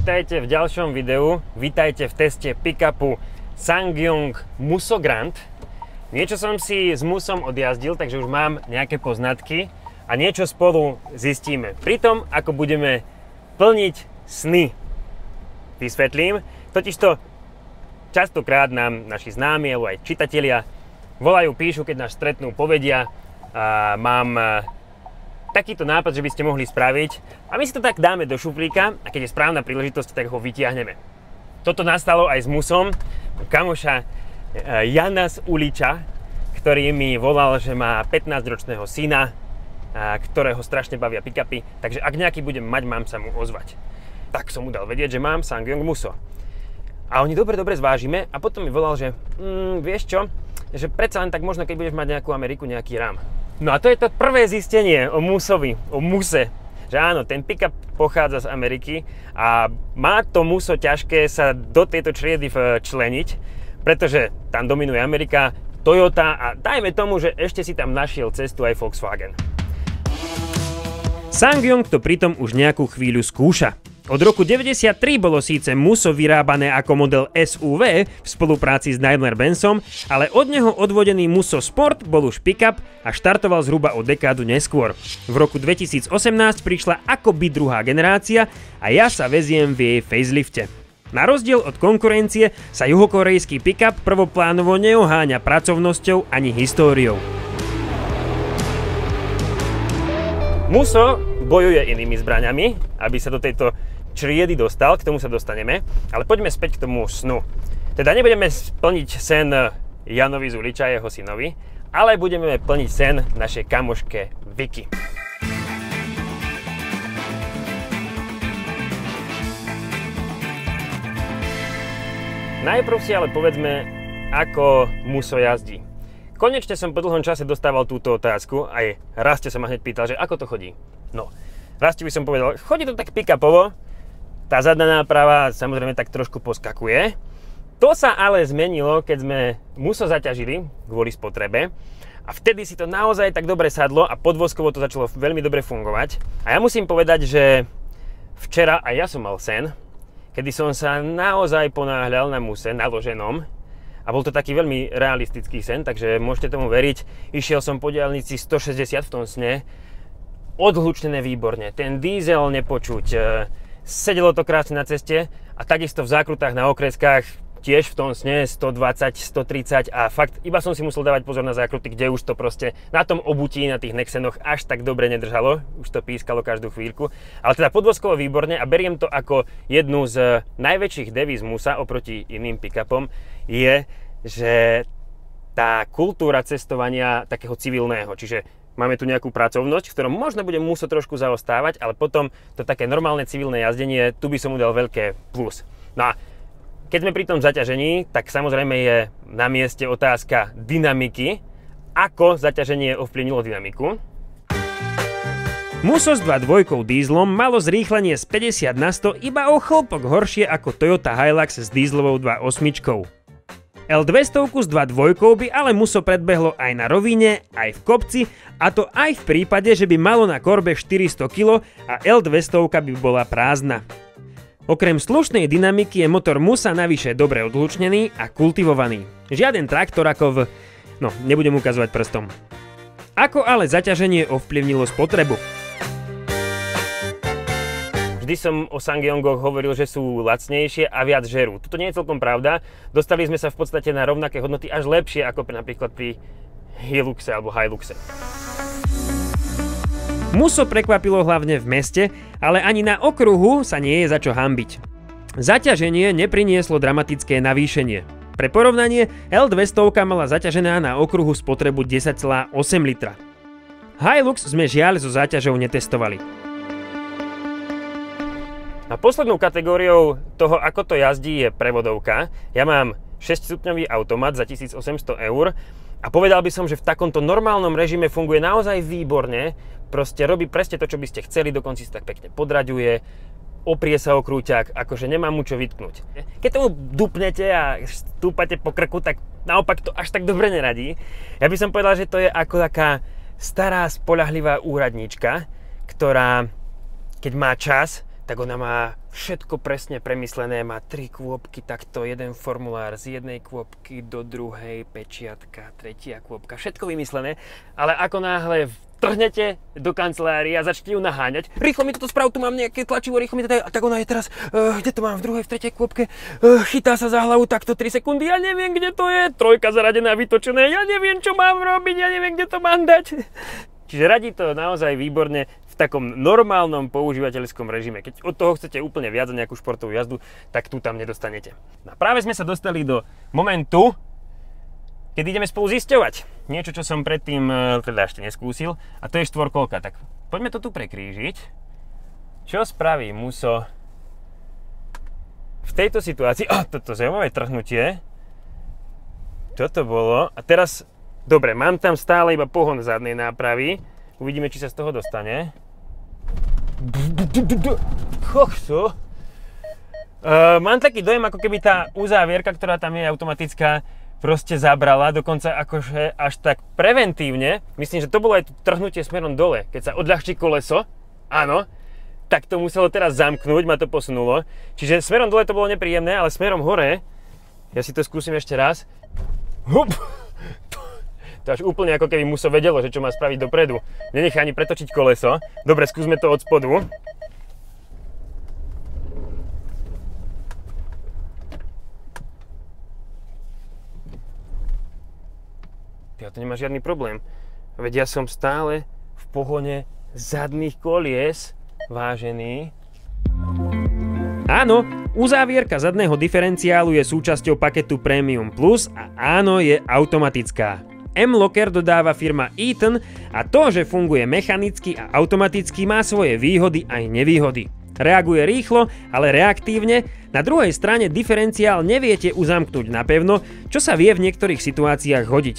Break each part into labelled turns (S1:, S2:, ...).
S1: Vítajte v ďalšom videu, vítajte v teste pick-upu SsangYong Musso Grand. Niečo som si s Musom odjazdil, takže už mám nejaké poznatky a niečo spolu zistíme. Pri tom, ako budeme plniť sny. Vysvetlím, totižto častokrát nám naši známi alebo aj čitatelia volajú, píšu, keď nás stretnú, povedia, mám takýto nápad, že by ste mohli spraviť a my si to tak dáme do šuplíka a keď je správna príležitosť, tak ho vytiahneme. Toto nastalo aj s Musom, kamoša Jana z Uliča, ktorý mi volal, že má 15-ročného syna, ktorého strašne bavia pick-upy, takže ak nejaký budem mať, mám sa mu ozvať. Tak som mu dal vedieť, že mám SsangYong Musso. A oni dobre zvážime a potom mi volal, že vieš čo, že predsa len tak možno, keď budeš mať nejakú Ameriku, nejaký RAM. No a to je to prvé zistenie o Musovi, o Muse. Že áno, ten pick-up pochádza z Ameriky a má to Musso ťažké sa do tejto triedy včleniť, pretože tam dominuje Amerika, Toyota a dajme tomu, že ešte si tam našiel cestu aj Volkswagen. SsangYong to pritom už nejakú chvíľu skúša. Od roku 1993 bolo síce Musso vyrábané ako model SUV v spolupráci s Daimler-Benzom, ale od neho odvodený Musso Sport bol už pick-up a štartoval zhruba o dekádu neskôr. V roku 2018 prišla akoby druhá generácia a ja sa veziem v jej facelifte. Na rozdiel od konkurencie sa juhokorejský pick-up prvoplánovo neoháňa pracovnosťou ani históriou. Musso bojuje inými zbraňami, aby sa do tejto triedy dostal, k tomu sa dostaneme, ale poďme späť k tomu snu. Teda nebudeme plniť sen Janovi z Uliča, jeho synovi, ale budeme plniť sen našej kamoške Vicky. Najprv si ale povedzme, ako Musso jazdí. Konečne som po dlhom čase dostával túto otázku, aj Raste sa ma hneď pýtal, že ako to chodí. No, Raste by som povedal, chodí to tak pick-upovo, tá zadná náprava samozrejme tak trošku poskakuje. To sa ale zmenilo, keď sme Musso zaťažili kvôli spotrebe a vtedy si to naozaj tak dobre sadlo a podvozkovo to začalo veľmi dobre fungovať. A ja musím povedať, že včera aj ja som mal sen, kedy som sa naozaj ponáhľal na Muse naloženom. A bol to taký veľmi realistický sen, takže môžete tomu veriť. Išiel som po diaľnici 160 v tom sne, odhlučnené výborne, ten diesel nepočuť, sedelo to krásne na ceste a takisto v zákrutách na okreskách tiež v tom sne 120, 130 a fakt iba som si musel dávať pozor na zákruty, kde už to proste na tom obutí, na tých Nexenoch až tak dobre nedržalo, už to pískalo každú chvíľku, ale teda podvozkovo výborne a beriem to ako jednu z najväčších devíz Musa oproti iným pick-upom je, že tá kultúra cestovania takého civilného, čiže máme tu nejakú pracovnosť, v ktorom možno bude Musso trošku zaostávať, ale potom to také normálne civilné jazdenie, tu by som mu dal veľké plus. No a keď sme pri tom zaťažení, tak samozrejme je na mieste otázka dynamiky. Ako zaťaženie ovplyvnilo dynamiku? Musso s 2.2 dízlom malo zrýchlenie z 50 na 100 iba o chlpok horšie ako Toyota Hilux s dízlovou 2.8. L200 s 2.2 by ale Musso predbehlo aj na rovine, aj v kopci, a to aj v prípade, že by malo na korbe 400 kg a L200 by bola prázdna. Okrem slušnej dynamiky je motor Mussa navyše dobre odhlučnený a kultivovaný. Žiaden traktor ako v... No, nebudem ukazovať prstom. Ako ale zaťaženie ovplyvnilo spotrebu? Vždy som o SsangYongoch hovoril, že sú lacnejšie a viac žerú. Toto nie je celkom pravda. Dostali sme sa v podstate na rovnaké hodnoty až lepšie ako napríklad pri Hiluxe alebo Hiluxe. Musso prekvapilo hlavne v meste, ale ani na okruhu sa nie je za čo hanbiť. Zaťaženie neprinieslo dramatické navýšenie. Pre porovnanie, L200 mala zaťažená na okruhu spotrebu 10,8 litra. Hilux sme žiaľ so záťažou netestovali. A poslednou kategóriou toho, ako to jazdí, je prevodovka. Ja mám 6-stupňový automat za 1800 eur a povedal by som, že v takomto normálnom režime funguje naozaj výborne. Proste robí presne to, čo by ste chceli, dokonca si tak pekne podraďuje, oprie sa o krúťak, akože nemá mu čo vytknúť. Keď tomu dupnete a stúpate po krku, tak naopak to až tak dobre neradí. Ja by som povedal, že to je ako taká stará spoľahlivá úradníčka, ktorá, keď má čas, tak ona má všetko presne premyslené, má 3 kôpky, takto jeden formulár z jednej kôpky do druhej, pečiatka, tretia kôpka, všetko vymyslené, ale ako náhle trhnete do kancelárie a začnete ju naháňať, rýchlo mi toto sprav, tu mám nejaké tlačivo, rýchlo mi to daj, a tak ona je teraz, kde to mám, v druhej, v tretej kôpke, chytá sa za hlavu, takto 3 sekundy, ja neviem, kde to je, 3 zaradená, vytočené, ja neviem, čo mám robiť, ja neviem, kde to mám dať. Čiže radí to naozaj výborne v takom normálnom používateľskom režime. Keď od toho chcete úplne viac za nejakú športovú jazdu, tak tu tam nedostanete. No a práve sme sa dostali do momentu, keď ideme spolu zisťovať niečo, čo som predtým teda ešte neskúsil, a to je štvorkolka. Tak poďme to tu prekrížiť. Čo spraví Muso v tejto situácii? Toto zaujímavé trhnutie. Toto bolo. A teraz, dobre, mám tam stále iba pohon zadnej nápravy. Uvidíme, či sa z toho dostane. Kokso. Mám taký dojem, ako keby tá uzávierka, ktorá tam je automatická, proste zabrala, dokonca akože až tak preventívne. Myslím, že to bolo aj trhnutie smerom dole. Keď sa odľahčí koleso, áno, tak to muselo teraz zamknúť, ma to posunulo. Čiže smerom dole to bolo nepríjemné, ale smerom hore, ja si to skúsim ešte raz. Hup. To až úplne ako keby Muso vedelo, že čo má spraviť dopredu. Nenechá ani pretočiť koleso. Dobre, skúsme to od spodu. To nemá žiadny problém. Veď ja som stále v pohone zadných kolies, vážený. Áno, uzávierka zadného diferenciálu je súčasťou paketu Premium Plus a áno, je automatická. M-Locker dodáva firma Eaton a to, že funguje mechanicky a automaticky, má svoje výhody aj nevýhody. Reaguje rýchlo, ale reaktívne. Na druhej strane diferenciál neviete uzamknúť napevno, čo sa vie v niektorých situáciách hodiť.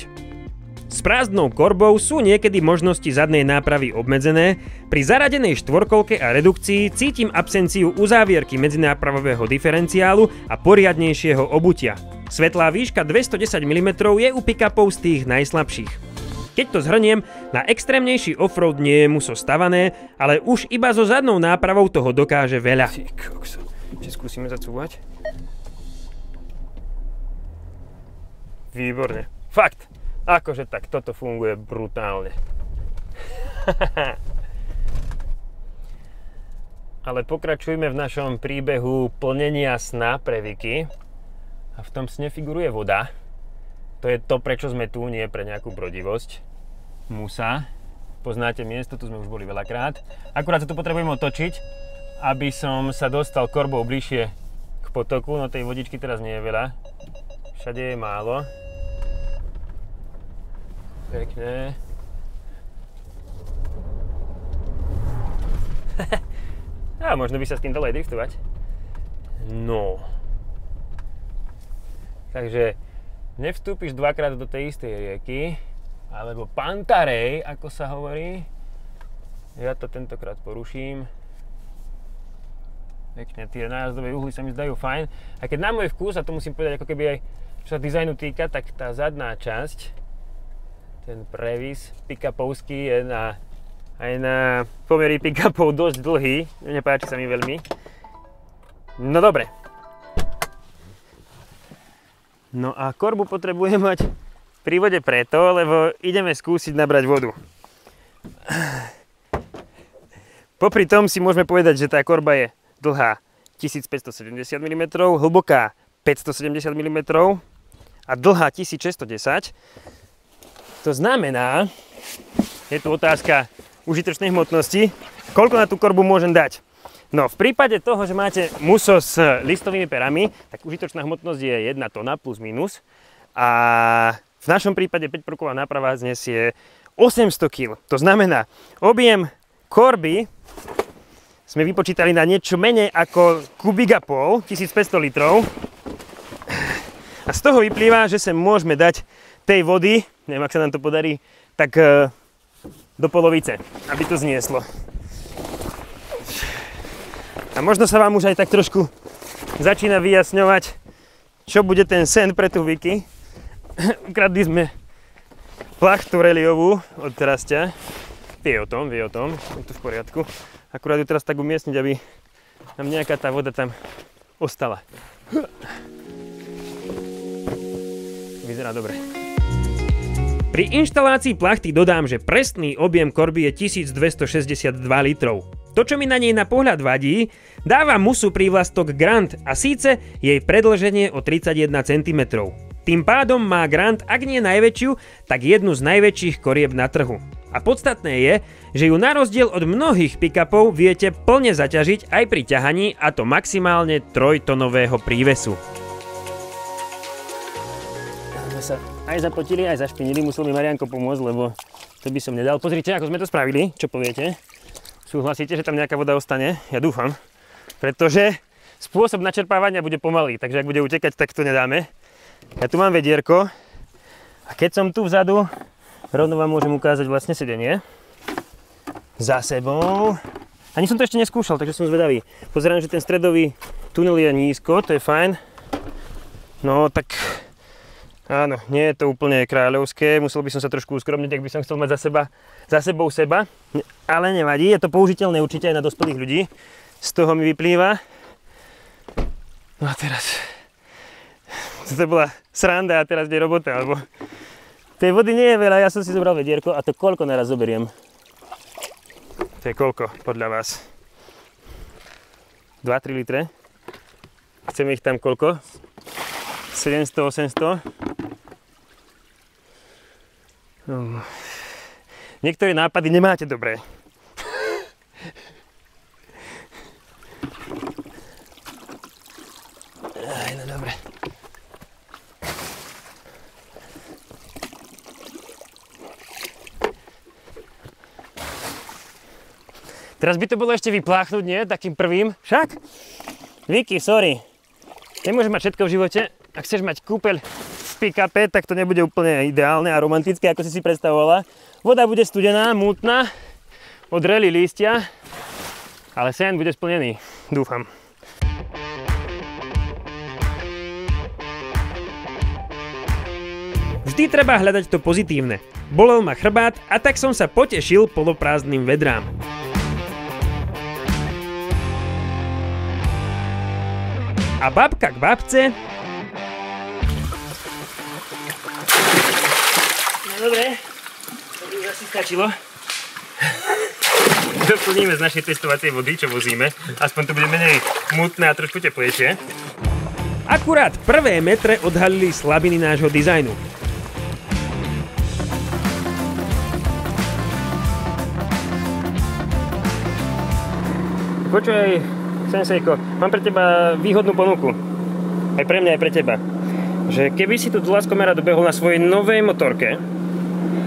S1: S prázdnou korbou sú niekedy možnosti zadnej nápravy obmedzené, pri zaradenej štvorkolke a redukcii cítim absenciu uzávierky medzinápravového diferenciálu a poriadnejšieho obutia. Svetlá výška 210 mm je u pick-upov z tých najslabších. Keď to zhrniem, na extrémnejší offroad nie je Muso stavané, ale už iba so zadnou nápravou toho dokáže veľa. Ty kokso, či skúsime zacúvať? Výborne, fakt! Akože tak, toto funguje brutálne. Ale pokračujme v našom príbehu plnenia sna pre Vicky. A v tom sne figuruje voda. To je to, prečo sme tu, nie pre nejakú brodivosť. Musa. Poznáte miesto, tu sme už boli veľakrát. Akurát sa tu potrebujem otočiť, aby som sa dostal korbou bližšie k potoku. No tej vodičky teraz nie je veľa. Všade je málo. Pekne. A možno by sa s tým dalo aj driftovať. No. Takže nevstúpiš dvakrát do tej istej rieky, alebo pantarej, ako sa hovorí. Ja to tentokrát poruším. Pekne, tie nájazdové uhly sa mi zdajú fajn. A keď na môj vkus, a to musím povedať ako keby aj čo sa dizajnu týka, tak tá zadná časť, ten previs pick-upovský je aj na pomery pick-upov dosť dlhý. Nepáči sa mi veľmi. No dobre. No a korbu potrebujem mať pri vode preto, lebo ideme skúsiť nabrať vodu. Popri tom si môžeme povedať, že tá korba je dlhá 1570 mm, hlboká 570 mm a dlhá 1610. To znamená, je tu otázka užitočnej hmotnosti, koľko na tú korbu môžem dať. No, v prípade toho, že máte Muso s listovými perami, tak užitočná hmotnosť je 1 tona plus minus. A v našom prípade 5-prvková náprava znesie 800 kg. To znamená, objem korby sme vypočítali na niečo menej ako kubík a pol, 1500 litrov. A z toho vyplýva, že sem môžeme dať tej vody, neviem, ak sa nám to podarí, tak do polovice, aby to znieslo. A možno sa vám už aj tak trošku začína vyjasňovať, čo bude ten sen pre tú Vicky. Ukradli sme plachtu reliovú od Trasťa. Vie o tom, je to v poriadku. Akurát ju teraz tak umiestniť, aby nám nejaká tá voda tam ostala. Vyzerá dobre. Pri inštalácii plachty dodám, že presný objem korby je 1262 litrov. To, čo mi na nej na pohľad vadí, dáva musu prívlastok Grand a síce jej predĺženie o 31 cm. Tým pádom má Grand, ak nie najväčšiu, tak jednu z najväčších korieb na trhu. A podstatné je, že ju na rozdiel od mnohých pick-upov viete plne zaťažiť aj pri ťahaní, a to maximálne 3-tonového prívesu. Sme sa aj zapotili, aj zašpinili, musel mi Marianko pomôcť, lebo to by som nedal. Pozrite, ako sme to spravili, čo poviete? Súhlasíte, že tam nejaká voda ostane? Ja dúfam, pretože spôsob načerpávania bude pomalý, takže ak bude utekať, tak to nedáme. Ja tu mám vedierko a keď som tu vzadu, rovno vám môžem ukázať vlastne sedenie. Za sebou. Ani som to ešte neskúšal, takže som zvedavý. Pozerám, že ten stredový tunel je nízko, to je fajn. No tak áno, nie je to úplne kráľovské, musel by som sa trošku uskromniť, ak by som chcel mať za sebou seba, ale nevadí, je to použiteľné určite aj na dospelých ľudí, z toho mi vyplýva. No a teraz, to bola sranda a teraz je robota, lebo tej vody nie je veľa, ja som si zobral vedierko a to koľko naraz zoberiem? To je koľko podľa vás? 2-3 litre? Chceme ich tam koľko? 700-800? Niektoré nápady nemáte dobré. No dobre. Teraz by to bolo ešte vypláchnuť, nie? Takým prvým. Však? Vicky, sorry. Nemôžeš mať všetko v živote. Ak chceš mať kúpeľ v pick-upe, tak to nebude úplne ideálne a romantické, ako si predstavovala. Voda bude studená, mútna, odreli lístia, ale sen bude splnený. Dúfam. Vždy treba hľadať to pozitívne. Bolel ma chrbát a tak som sa potešil poloprázdnym vedrám. A babka k babce. No dobre, to by už asi stačilo. Doplníme z našej testovacej vody, čo vozíme. Aspoň to bude menej mutné a trošku teplejšie. Akurát prvé metre odhalili slabiny nášho dizajnu. Počuj, Sensejko, mám pre teba výhodnú ponuku. Aj pre mňa, aj pre teba. Že keby si tu do Laskomera dobehol na svojej novej motorke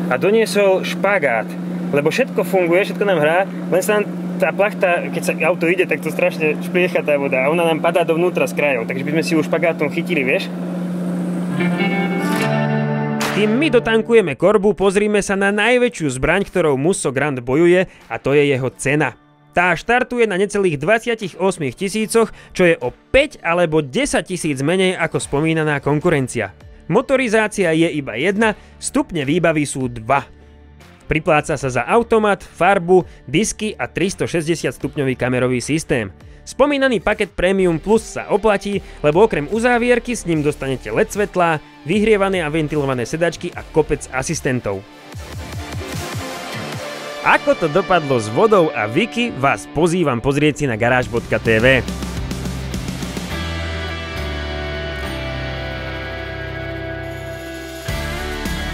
S1: a doniesol špagát, lebo všetko funguje, všetko nám hrá, len sa nám tá plachta, keď sa auto ide, tak to strašne špliecha tá voda a ona nám padá dovnútra z krajov, takže by sme si ju špagátom chytili, vieš? Kým my dotankujeme korbu, pozrime sa na najväčšiu zbraň, ktorou Musso Grand bojuje, a to je jeho cena. Tá štartuje na necelých 28 000, čo je o 5 alebo 10 000 menej ako spomínaná konkurencia. Motorizácia je iba jedna, stupne výbavy sú 2. Pripláca sa za automat, farbu, disky a 360 stupňový kamerový systém. Spomínaný paket Premium Plus sa oplatí, lebo okrem uzávierky s ním dostanete LED svetlá, vyhrievané a ventilované sedačky a kopec asistentov. Ako to dopadlo s vodou a Vicky, vás pozývam pozrieť si na garáž.tv.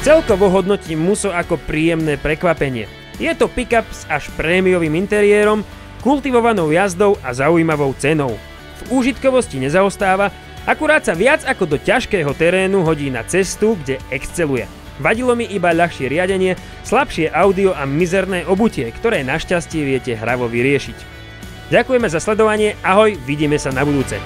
S1: Celkovo hodnotím Musso ako príjemné prekvapenie. Je to pick-up s až prémiovým interiérom, kultivovanou jazdou a zaujímavou cenou. V úžitkovosti nezaostáva, akurát sa viac ako do ťažkého terénu hodí na cestu, kde exceluje. Vadilo mi iba ľahšie riadenie, slabšie audio a mizerné obutie, ktoré našťastie viete hravo vyriešiť. Ďakujeme za sledovanie, ahoj, vidíme sa na budúce.